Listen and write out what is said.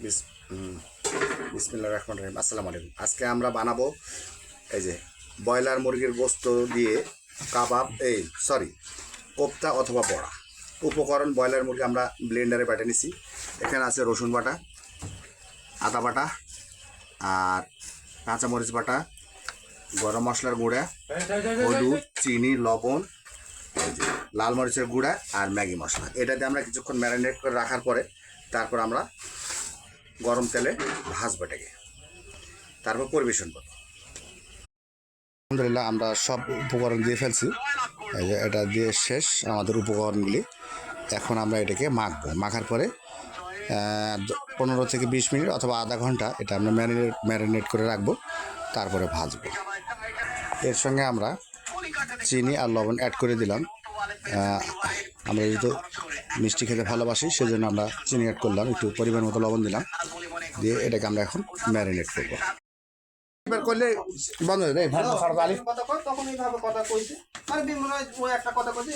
বিসমিল্লাহির রহমানির রহিম। আসসালামু আলাইকুম। আজকে আমরা বানাবো এই যে ব্রয়লার মুরগির গোস্ত দিয়ে কাবাব, কোপ্তা অথবা বড়া। উপকরণ: ব্রয়লার মুরগি আমরা ব্লেন্ডারে বেটে নিছি। এখানে আছে রসুন বাটা, আদা বাটা, আর কাঁচামরিচ বাটা, গরম মশলার গুঁড়া, হলুদ, চিনি, লবণ, লাল মরিচের গুঁড়া আর ম্যাগি মশলা। এটা দিয়ে আমরা কিছুক্ষণ ম্যারিনেট করে রাখার পরে তারপর আমরা গরম তেলে ভাজবো এটাকে, তারপর পরিবেশন করব। আলহামদুলিল্লাহ, আমরা সব উপকরণ দিয়ে ফেলছি। এই যে এটা দিয়ে শেষ আমাদের উপকরণগুলি। এখন আমরা এটাকে মাখবো। মাখার পরে 15 থেকে 20 মিনিট অথবা আধা ঘন্টা এটা আমরা ম্যারিনেট করে রাখবো, তারপরে ভাজবো। এর সঙ্গে আমরা চিনি আর লবণ অ্যাড করে দিলাম। আমরা যেহেতু মিষ্টি খেতে ভালোবাসি, সেজন্য আমরা চিনি অ্যাড করলাম, একটু পরিমাণ মতো লবণ দিলাম, দিয়ে এটাকে আমরা এখন ম্যারিনেট করবো। এবার করলে বন্ধ হয়ে যায়। তখন এইভাবে কথা কইছে, মানে মনে হয় ওই একটা কথা কইছে।